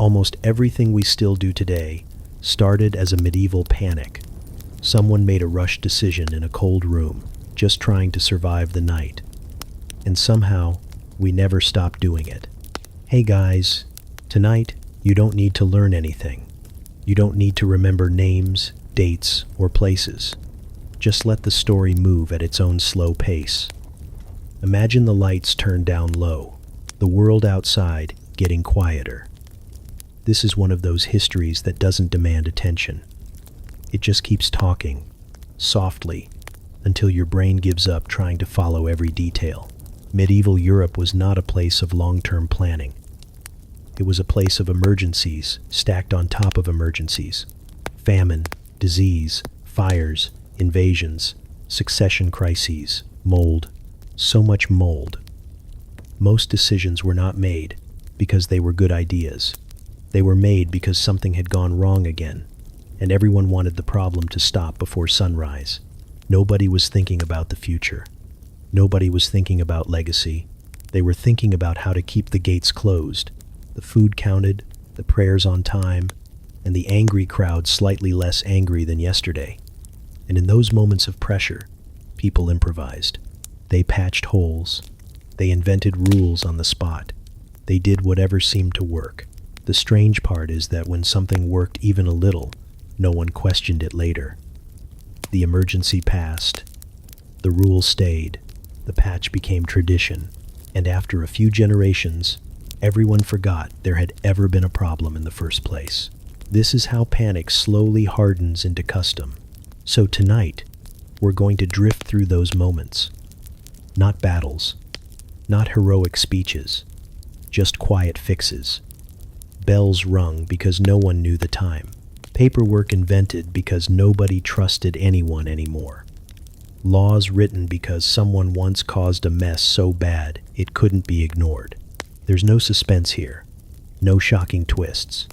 Almost everything we still do today started as a medieval panic. Someone made a rushed decision in a cold room, just trying to survive the night. And somehow, we never stopped doing it. Hey guys, tonight, you don't need to learn anything. You don't need to remember names, dates, or places. Just let the story move at its own slow pace. Imagine the lights turned down low, the world outside getting quieter. This is one of those histories that doesn't demand attention. It just keeps talking, softly, until your brain gives up trying to follow every detail. Medieval Europe was not a place of long-term planning. It was a place of emergencies stacked on top of emergencies. Famine, disease, fires, invasions, succession crises, mold, so much mold. Most decisions were not made because they were good ideas. They were made because something had gone wrong again, and everyone wanted the problem to stop before sunrise. Nobody was thinking about the future. Nobody was thinking about legacy. They were thinking about how to keep the gates closed, the food counted, the prayers on time, and the angry crowd slightly less angry than yesterday. And in those moments of pressure, people improvised. They patched holes. They invented rules on the spot. They did whatever seemed to work. The strange part is that when something worked even a little, no one questioned it later. The emergency passed. The rule stayed. The patch became tradition. And after a few generations, everyone forgot there had ever been a problem in the first place. This is how panic slowly hardens into custom. So tonight, we're going to drift through those moments. Not battles, not heroic speeches, just quiet fixes. Bells rung because no one knew the time. Paperwork invented because nobody trusted anyone anymore. Laws written because someone once caused a mess so bad it couldn't be ignored. There's no suspense here, no shocking twists,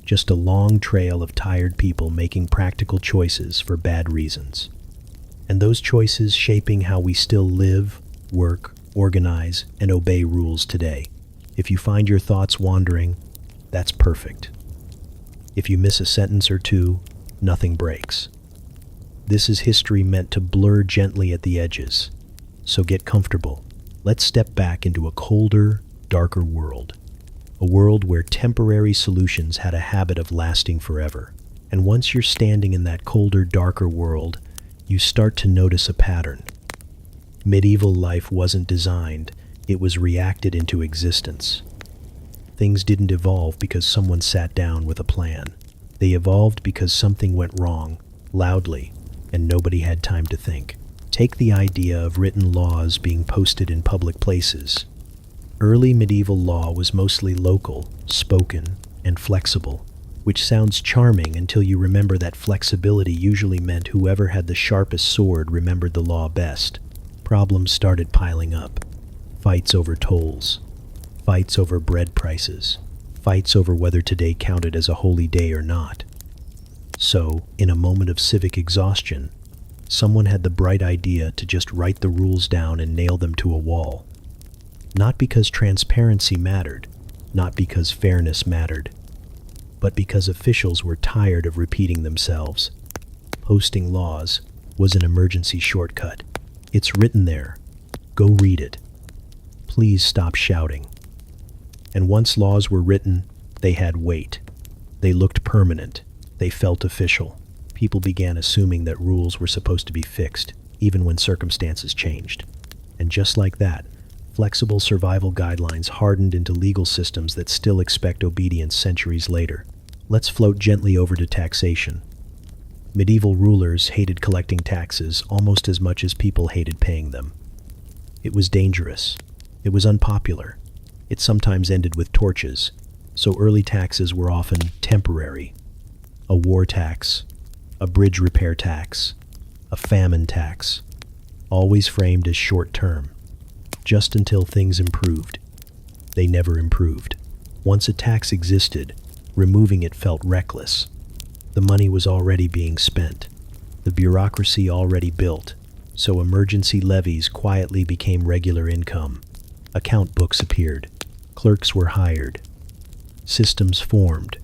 just a long trail of tired people making practical choices for bad reasons. And those choices shaping how we still live, work, organize, and obey rules today. If you find your thoughts wandering, that's perfect. If you miss a sentence or two, nothing breaks. This is history meant to blur gently at the edges. So get comfortable. Let's step back into a colder, darker world. A world where temporary solutions had a habit of lasting forever. And once you're standing in that colder, darker world, you start to notice a pattern. Medieval life wasn't designed, it was reacted into existence. Things didn't evolve because someone sat down with a plan. They evolved because something went wrong, loudly, and nobody had time to think. Take the idea of written laws being posted in public places. Early medieval law was mostly local, spoken, and flexible, which sounds charming until you remember that flexibility usually meant whoever had the sharpest sword remembered the law best. Problems started piling up. Fights over tolls. Fights over bread prices. Fights over whether today counted as a holy day or not. So, in a moment of civic exhaustion, someone had the bright idea to just write the rules down and nail them to a wall. Not because transparency mattered, not because fairness mattered, but because officials were tired of repeating themselves. Posting laws was an emergency shortcut. It's written there. Go read it. Please stop shouting. And once laws were written, they had weight. They looked permanent. They felt official. People began assuming that rules were supposed to be fixed, even when circumstances changed. And just like that, flexible survival guidelines hardened into legal systems that still expect obedience centuries later. Let's float gently over to taxation. Medieval rulers hated collecting taxes almost as much as people hated paying them. It was dangerous. It was unpopular. It sometimes ended with torches, so early taxes were often temporary. A war tax, a bridge repair tax, a famine tax, always framed as short-term, just until things improved. They never improved. Once a tax existed, removing it felt reckless. The money was already being spent, the bureaucracy already built, so emergency levies quietly became regular income. Account books appeared. Clerks were hired. Systems formed.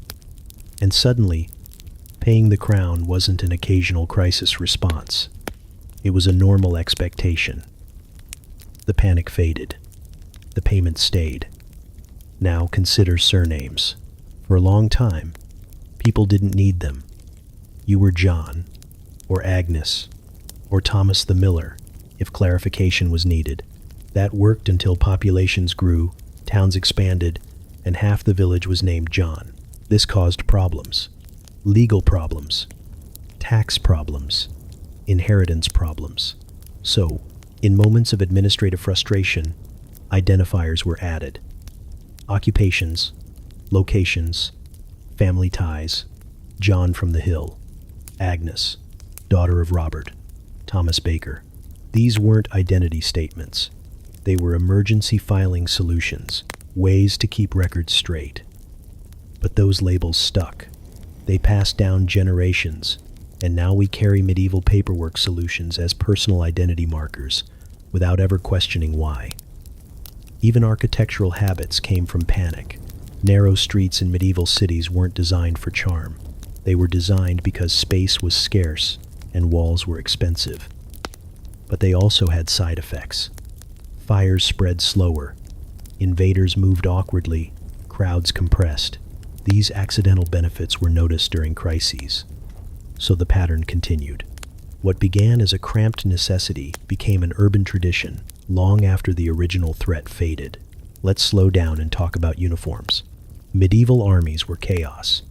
And suddenly, paying the crown wasn't an occasional crisis response. It was a normal expectation. The panic faded. The payment stayed. Now consider surnames. For a long time, people didn't need them. You were John, or Agnes, or Thomas the Miller, if clarification was needed. That worked until populations grew, towns expanded, and half the village was named John. This caused problems. Legal problems, tax problems, inheritance problems. So, in moments of administrative frustration, identifiers were added. Occupations, locations, family ties. John from the Hill, Agnes, daughter of Robert, Thomas Baker. These weren't identity statements. They were emergency filing solutions, ways to keep records straight. But those labels stuck. They passed down generations, and now we carry medieval paperwork solutions as personal identity markers, without ever questioning why. Even architectural habits came from panic. Narrow streets in medieval cities weren't designed for charm. They were designed because space was scarce and walls were expensive. But they also had side effects. Fires spread slower. Invaders moved awkwardly. Crowds compressed. These accidental benefits were noticed during crises. So the pattern continued. What began as a cramped necessity became an urban tradition long after the original threat faded. Let's slow down and talk about uniforms. Medieval armies were chaos.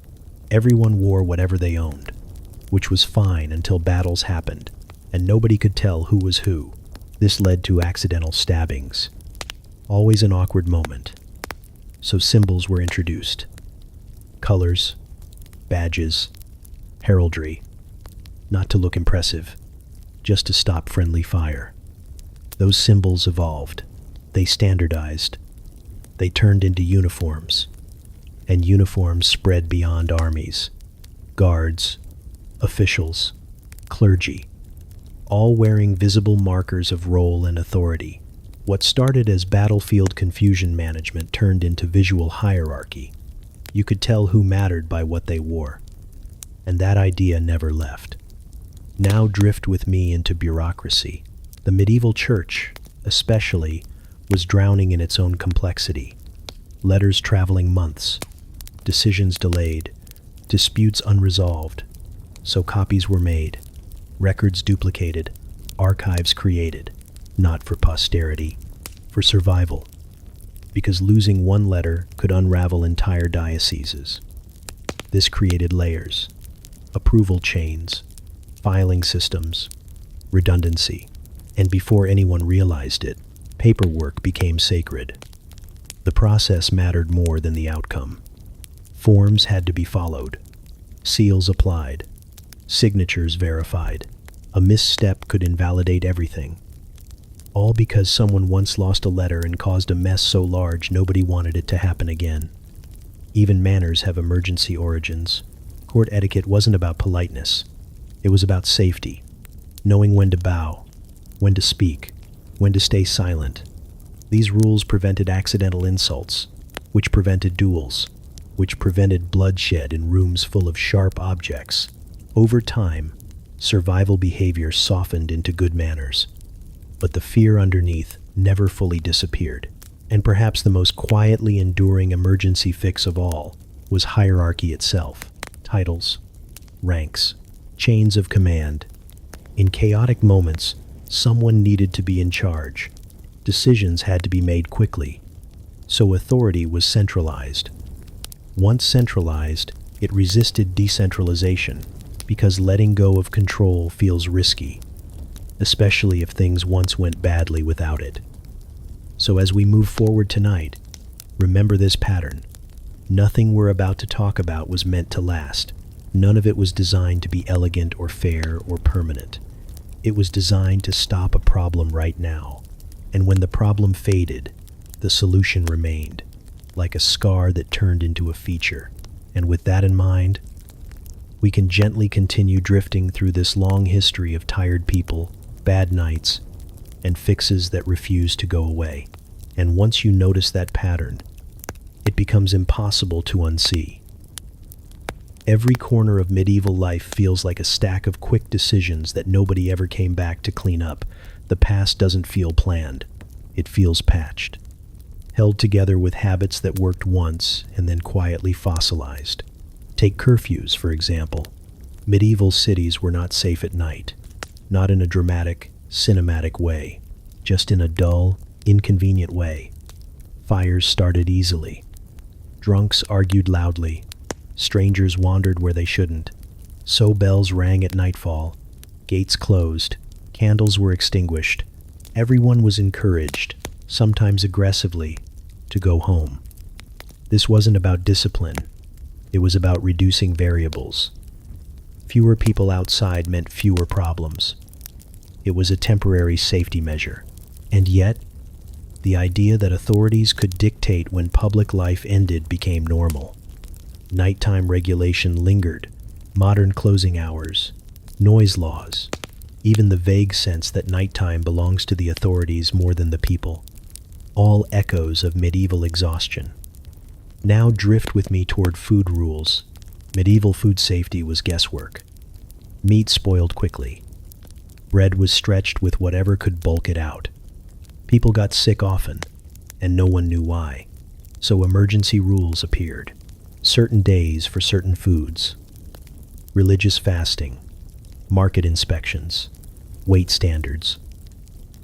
Everyone wore whatever they owned, which was fine until battles happened, and nobody could tell who was who. This led to accidental stabbings. Always an awkward moment. So symbols were introduced. Colors, badges, heraldry. Not to look impressive, just to stop friendly fire. Those symbols evolved. They standardized. They turned into uniforms. And uniforms spread beyond armies. Guards, officials, clergy, all wearing visible markers of role and authority. What started as battlefield confusion management turned into visual hierarchy. You could tell who mattered by what they wore. And that idea never left. Now drift with me into bureaucracy. The medieval church, especially, was drowning in its own complexity. Letters traveling months, decisions delayed, disputes unresolved. So copies were made, records duplicated, archives created, not for posterity, for survival. Because losing one letter could unravel entire dioceses. This created layers, approval chains, filing systems, redundancy, and before anyone realized it, paperwork became sacred. The process mattered more than the outcome. Forms had to be followed, seals applied, signatures verified. A misstep could invalidate everything. All because someone once lost a letter and caused a mess so large nobody wanted it to happen again. Even manners have emergency origins. Court etiquette wasn't about politeness. It was about safety, knowing when to bow, when to speak, when to stay silent. These rules prevented accidental insults, which prevented duels, which prevented bloodshed in rooms full of sharp objects. Over time, survival behavior softened into good manners. But the fear underneath never fully disappeared. And perhaps the most quietly enduring emergency fix of all was hierarchy itself. Titles, ranks, chains of command. In chaotic moments, someone needed to be in charge. Decisions had to be made quickly. So authority was centralized. Once centralized, it resisted decentralization because letting go of control feels risky, especially if things once went badly without it. So as we move forward tonight, remember this pattern. Nothing we're about to talk about was meant to last. None of it was designed to be elegant or fair or permanent. It was designed to stop a problem right now. And when the problem faded, the solution remained, like a scar that turned into a feature. And with that in mind, we can gently continue drifting through this long history of tired people, bad nights, and fixes that refuse to go away. And once you notice that pattern, it becomes impossible to unsee. Every corner of medieval life feels like a stack of quick decisions that nobody ever came back to clean up. The past doesn't feel planned. It feels patched, held together with habits that worked once and then quietly fossilized. Take curfews, for example. Medieval cities were not safe at night, not in a dramatic, cinematic way, just in a dull, inconvenient way. Fires started easily. Drunks argued loudly. Strangers wandered where they shouldn't. So bells rang at nightfall. Gates closed. Candles were extinguished. Everyone was encouraged, sometimes aggressively, to go home. This wasn't about discipline. It was about reducing variables. Fewer people outside meant fewer problems. It was a temporary safety measure. And yet, the idea that authorities could dictate when public life ended became normal. Nighttime regulation lingered, modern closing hours, noise laws, even the vague sense that nighttime belongs to the authorities more than the people. All echoes of medieval exhaustion. Now drift with me toward food rules. Medieval food safety was guesswork. Meat spoiled quickly. Bread was stretched with whatever could bulk it out. People got sick often, and no one knew why. So emergency rules appeared. Certain days for certain foods. Religious fasting. Market inspections. Weight standards.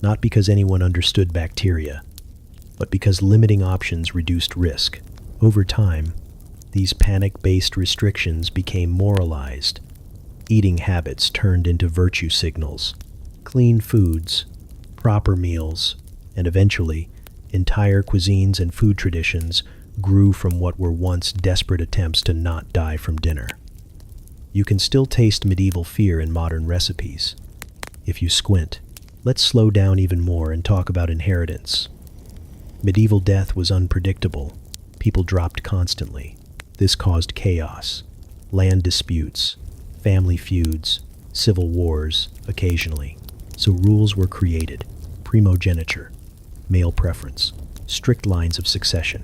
Not because anyone understood bacteria, but because limiting options reduced risk. Over time, these panic-based restrictions became moralized. Eating habits turned into virtue signals. Clean foods, proper meals, and eventually, entire cuisines and food traditions grew from what were once desperate attempts to not die from dinner. You can still taste medieval fear in modern recipes, if you squint. Let's slow down even more and talk about inheritance. Medieval death was unpredictable. People dropped constantly. This caused chaos, land disputes, family feuds, civil wars, occasionally. So rules were created. Primogeniture, male preference, strict lines of succession.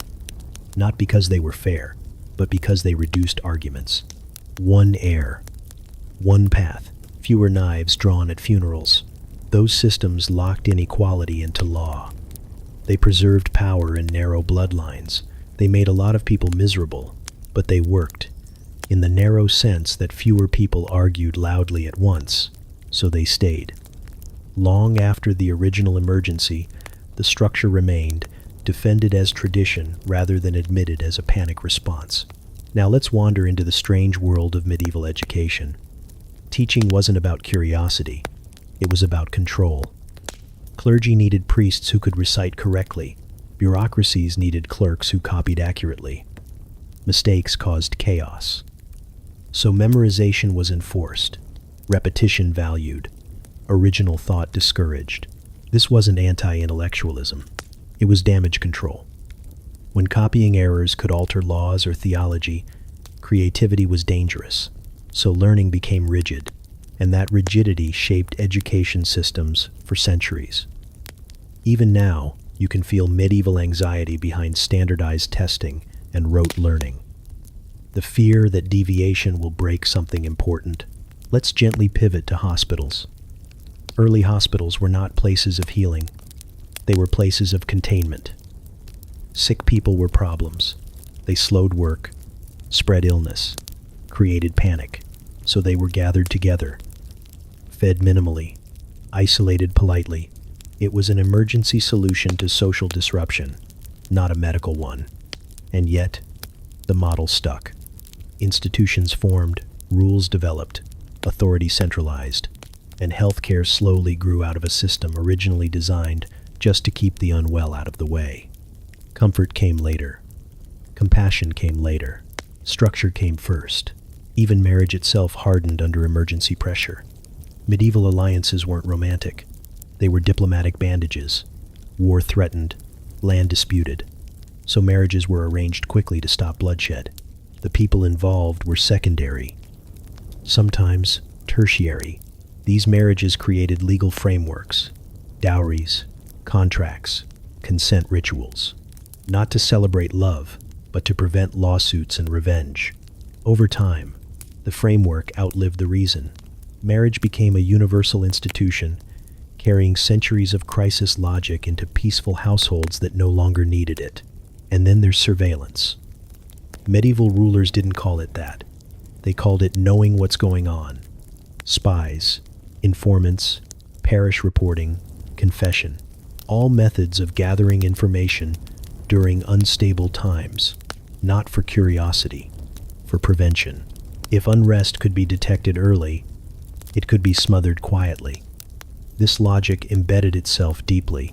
Not because they were fair, but because they reduced arguments. One heir, one path, fewer knives drawn at funerals. Those systems locked inequality into law. They preserved power in narrow bloodlines. They made a lot of people miserable, but they worked, in the narrow sense that fewer people argued loudly at once, so they stayed. Long after the original emergency, the structure remained, defended as tradition rather than admitted as a panic response. Now let's wander into the strange world of medieval education. Teaching wasn't about curiosity, it was about control. Clergy needed priests who could recite correctly. Bureaucracies needed clerks who copied accurately. Mistakes caused chaos. So memorization was enforced, repetition valued, original thought discouraged. This wasn't anti-intellectualism. It was damage control. When copying errors could alter laws or theology, creativity was dangerous. So learning became rigid, and that rigidity shaped education systems for centuries. Even now, you can feel medieval anxiety behind standardized testing and rote learning. The fear that deviation will break something important. Let's gently pivot to hospitals. Early hospitals were not places of healing. They were places of containment. Sick people were problems. They slowed work, spread illness, created panic. So they were gathered together, fed minimally, isolated politely. It was an emergency solution to social disruption, not a medical one. And yet, the model stuck. Institutions formed, rules developed, authority centralized, and healthcare slowly grew out of a system originally designed just to keep the unwell out of the way. Comfort came later. Compassion came later. Structure came first. Even marriage itself hardened under emergency pressure. Medieval alliances weren't romantic. They were diplomatic bandages. War threatened, land disputed. So marriages were arranged quickly to stop bloodshed. The people involved were secondary, sometimes tertiary. These marriages created legal frameworks, dowries, contracts, consent rituals. Not to celebrate love, but to prevent lawsuits and revenge. Over time, the framework outlived the reason. Marriage became a universal institution, carrying centuries of crisis logic into peaceful households that no longer needed it. And then there's surveillance. Medieval rulers didn't call it that. They called it knowing what's going on. Spies, informants, parish reporting, confession. All methods of gathering information during unstable times, not for curiosity, for prevention. If unrest could be detected early, it could be smothered quietly. This logic embedded itself deeply.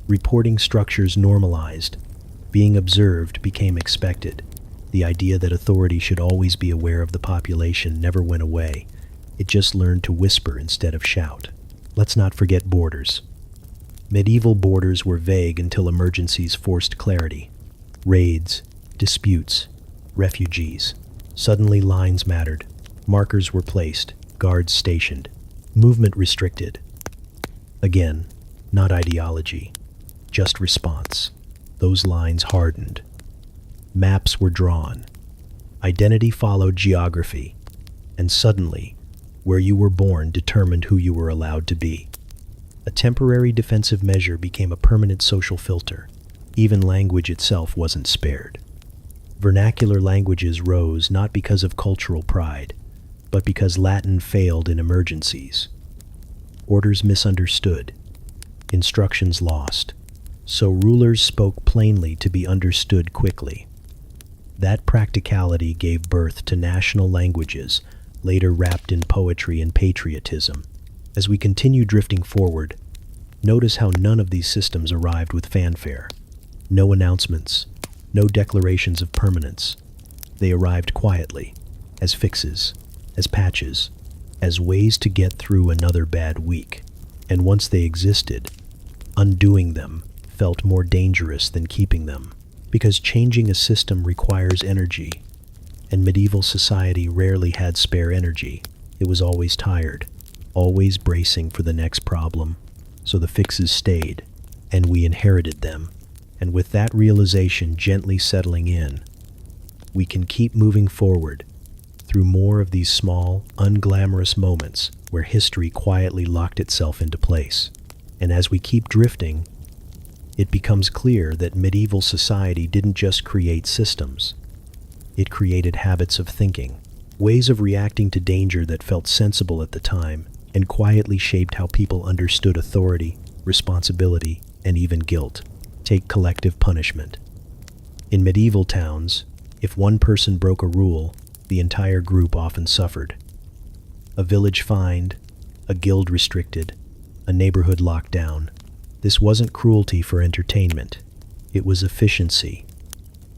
Reporting structures normalized. Being observed became expected. The idea that authority should always be aware of the population never went away. It just learned to whisper instead of shout. Let's not forget borders. Medieval borders were vague until emergencies forced clarity. Raids, disputes, refugees. Suddenly lines mattered. Markers were placed, guards stationed, movement restricted. Again, not ideology, just response. Those lines hardened. Maps were drawn. Identity followed geography. And suddenly, where you were born determined who you were allowed to be. A temporary defensive measure became a permanent social filter. Even language itself wasn't spared. Vernacular languages rose not because of cultural pride, but because Latin failed in emergencies. Orders misunderstood, instructions lost, so rulers spoke plainly to be understood quickly. That practicality gave birth to national languages, later wrapped in poetry and patriotism. As we continue drifting forward, notice how none of these systems arrived with fanfare. No announcements, no declarations of permanence. They arrived quietly, as fixes, as patches, as ways to get through another bad week. And once they existed, undoing them felt more dangerous than keeping them, because changing a system requires energy, and medieval society rarely had spare energy. It was always tired, always bracing for the next problem. So the fixes stayed, and we inherited them. And with that realization gently settling in, we can keep moving forward through more of these small, unglamorous moments where history quietly locked itself into place. And as we keep drifting, it becomes clear that medieval society didn't just create systems. It created habits of thinking, ways of reacting to danger that felt sensible at the time, and quietly shaped how people understood authority, responsibility, and even guilt. Take collective punishment. In medieval towns, if one person broke a rule, the entire group often suffered. A village fined, a guild restricted, a neighborhood locked down. This wasn't cruelty for entertainment. It was efficiency.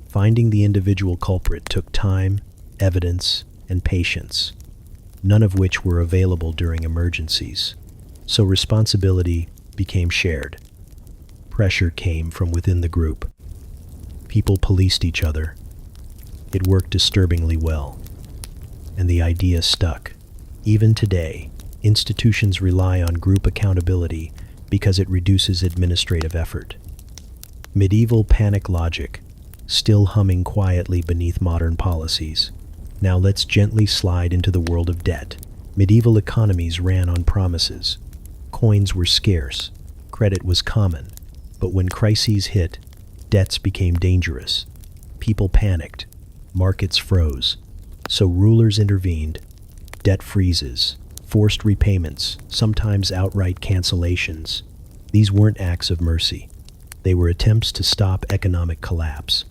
Finding the individual culprit took time, evidence, and patience, none of which were available during emergencies. So responsibility became shared. Pressure came from within the group. People policed each other. It worked disturbingly well. And the idea stuck. Even today, institutions rely on group accountability because it reduces administrative effort. Medieval panic logic, still humming quietly beneath modern policies. Now let's gently slide into the world of debt. Medieval economies ran on promises. Coins were scarce. Credit was common. But when crises hit, debts became dangerous. People panicked. Markets froze. So rulers intervened. Debt freezes, forced repayments, sometimes outright cancellations. These weren't acts of mercy. They were attempts to stop economic collapse.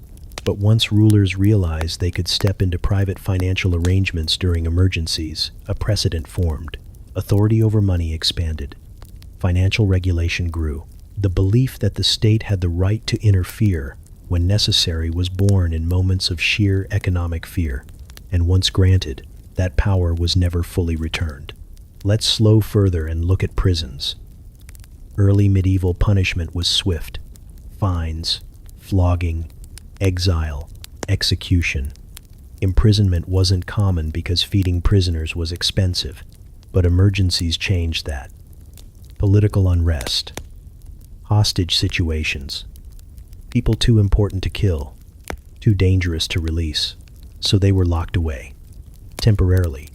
But once rulers realized they could step into private financial arrangements during emergencies, a precedent formed. Authority over money expanded. Financial regulation grew. The belief that the state had the right to interfere when necessary was born in moments of sheer economic fear. And once granted, that power was never fully returned. Let's slow further and look at prisons. Early medieval punishment was swift. Fines, flogging, exile, execution. Imprisonment wasn't common because feeding prisoners was expensive, but emergencies changed that. Political unrest, hostage situations, people too important to kill. too dangerous to release, so they were locked away, temporarily,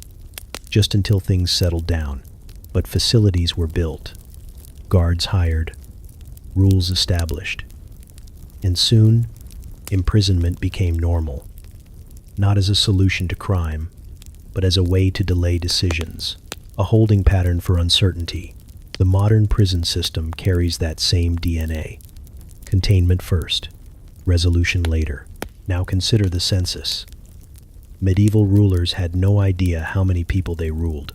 just until things settled down. But facilities were built, guards hired, rules established, and soon, imprisonment became normal, not as a solution to crime, but as a way to delay decisions, a holding pattern for uncertainty. The modern prison system carries that same DNA. Containment first, resolution later. Now consider the census. Medieval rulers had no idea how many people they ruled.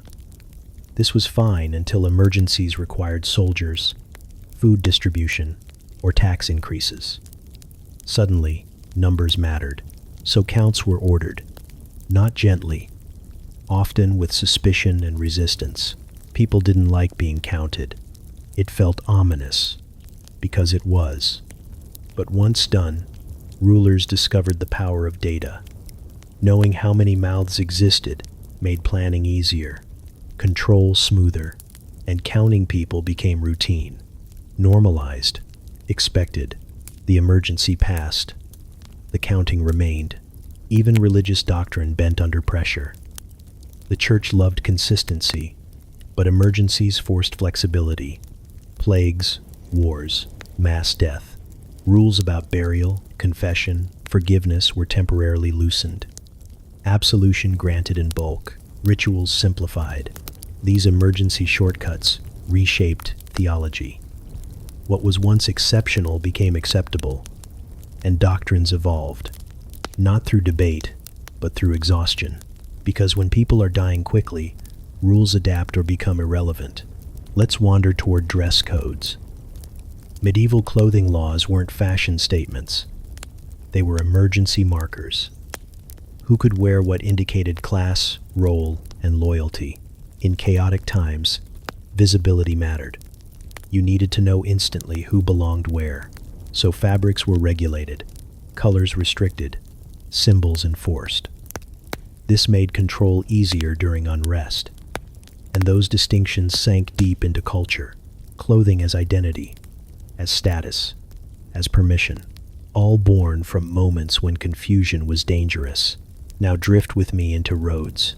This was fine until emergencies required soldiers, food distribution, or tax increases. Suddenly, numbers mattered, so counts were ordered, not gently, often with suspicion and resistance. People didn't like being counted. It felt ominous, because it was. But once done, rulers discovered the power of data. Knowing how many mouths existed made planning easier, control smoother, and counting people became routine, normalized, expected. The emergency passed. The counting remained. Even religious doctrine bent under pressure. The church loved consistency, but emergencies forced flexibility. Plagues, wars, mass death. Rules about burial, confession, forgiveness were temporarily loosened. Absolution granted in bulk, rituals simplified. These emergency shortcuts reshaped theology. What was once exceptional became acceptable, and doctrines evolved, not through debate, but through exhaustion. Because when people are dying quickly, rules adapt or become irrelevant. Let's wander toward dress codes. Medieval clothing laws weren't fashion statements. They were emergency markers. Who could wear what indicated class, role, and loyalty? In chaotic times, visibility mattered. You needed to know instantly who belonged where. So fabrics were regulated, colors restricted, symbols enforced. This made control easier during unrest. And those distinctions sank deep into culture. Clothing as identity, as status, as permission, all born from moments when confusion was dangerous. Now drift with me into roads.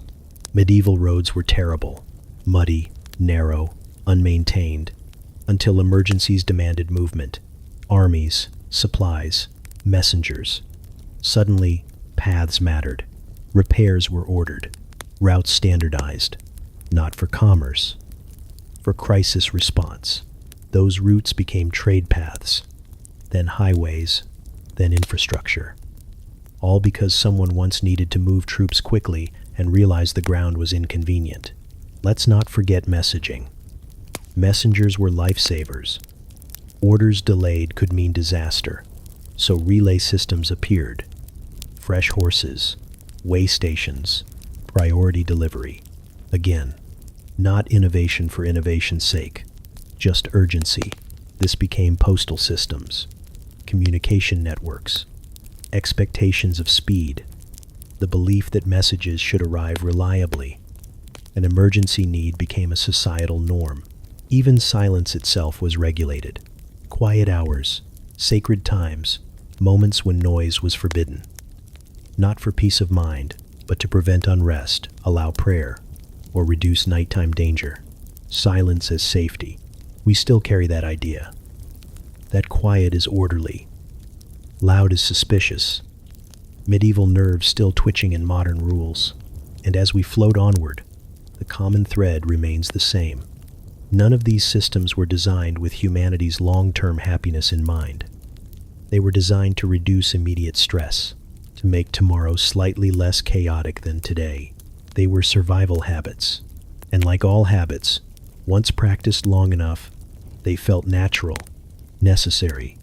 Medieval roads were terrible, muddy, narrow, unmaintained, until emergencies demanded movement. Armies, supplies, messengers. Suddenly, paths mattered. Repairs were ordered. Routes standardized. Not for commerce, for crisis response. Those routes became trade paths, then highways, then infrastructure. All because someone once needed to move troops quickly and realized the ground was inconvenient. Let's not forget messaging. Messengers were lifesavers. Orders delayed could mean disaster, so relay systems appeared. Fresh horses, way stations, priority delivery. Again, not innovation for innovation's sake, just urgency. This became postal systems, communication networks, expectations of speed, the belief that messages should arrive reliably. An emergency need became a societal norm. Even silence itself was regulated. Quiet hours, sacred times, moments when noise was forbidden. Not for peace of mind, but to prevent unrest, allow prayer, or reduce nighttime danger. Silence as safety. We still carry that idea. That quiet is orderly. Loud is suspicious. Medieval nerves still twitching in modern rules. And as we float onward, the common thread remains the same. None of these systems were designed with humanity's long-term happiness in mind. They were designed to reduce immediate stress, to make tomorrow slightly less chaotic than today. They were survival habits. And like all habits, once practiced long enough, they felt natural, necessary,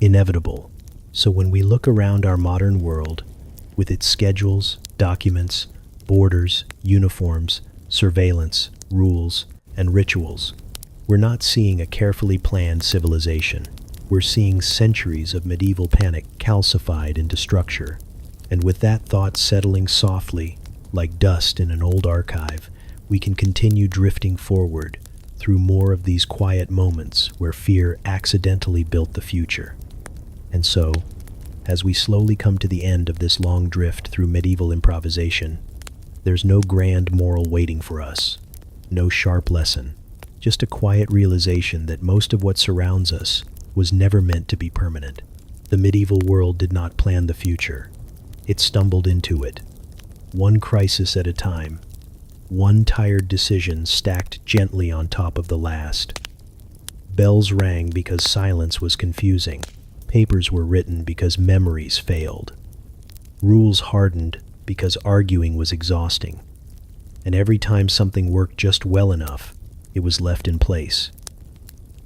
inevitable. So when we look around our modern world, with its schedules, documents, borders, uniforms, surveillance, rules, and rituals, we're not seeing a carefully planned civilization. We're seeing centuries of medieval panic calcified into structure. And with that thought settling softly, like dust in an old archive, we can continue drifting forward through more of these quiet moments where fear accidentally built the future. And so, As we slowly come to the end of this long drift through medieval improvisation, there's no grand moral waiting for us, no sharp lesson, just a quiet realization that most of what surrounds us was never meant to be permanent. The medieval world did not plan the future. It stumbled into it, one crisis at a time, one tired decision stacked gently on top of the last. Bells rang because silence was confusing. Papers were written because memories failed. Rules hardened because arguing was exhausting. And every time something worked just well enough, it was left in place.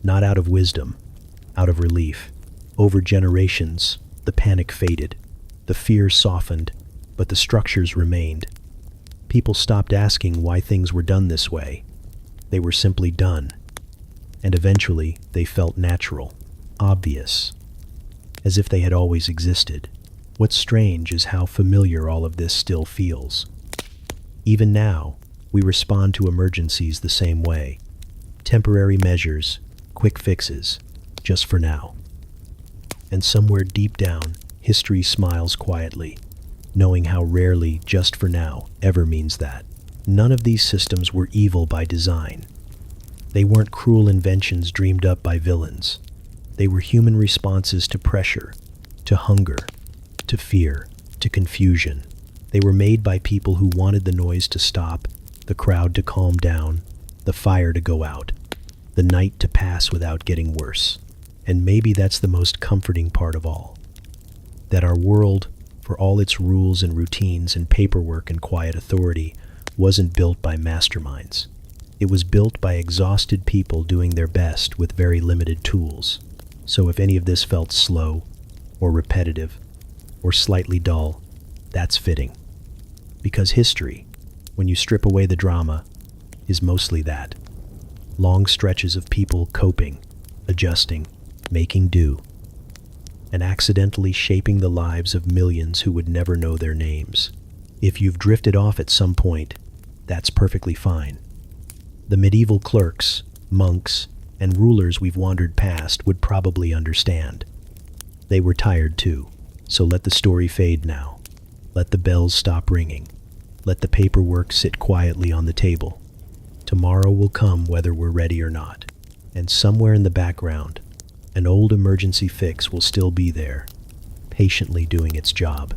Not out of wisdom, out of relief. Over generations, the panic faded. The fear softened, but the structures remained. People stopped asking why things were done this way. They were simply done. And eventually, they felt natural, obvious, as if they had always existed. What's strange is how familiar all of this still feels. Even now, we respond to emergencies the same way. Temporary measures, quick fixes, just for now. And somewhere deep down, history smiles quietly, knowing how rarely just for now ever means that. None of these systems were evil by design. They weren't cruel inventions dreamed up by villains. They were human responses to pressure, to hunger, to fear, to confusion. They were made by people who wanted the noise to stop, the crowd to calm down, the fire to go out, the night to pass without getting worse. And maybe that's the most comforting part of all. That our world, for all its rules and routines and paperwork and quiet authority, wasn't built by masterminds. It was built by exhausted people doing their best with very limited tools. So if any of this felt slow, or repetitive, or slightly dull, that's fitting. Because history, when you strip away the drama, is mostly that. Long stretches of people coping, adjusting, making do, and accidentally shaping the lives of millions who would never know their names. If you've drifted off at some point, that's perfectly fine. The medieval clerks, monks, and rulers we've wandered past would probably understand. They were tired too, so let the story fade now. Let the bells stop ringing. Let the paperwork sit quietly on the table. Tomorrow will come whether we're ready or not. And somewhere in the background, an old emergency fix will still be there, patiently doing its job.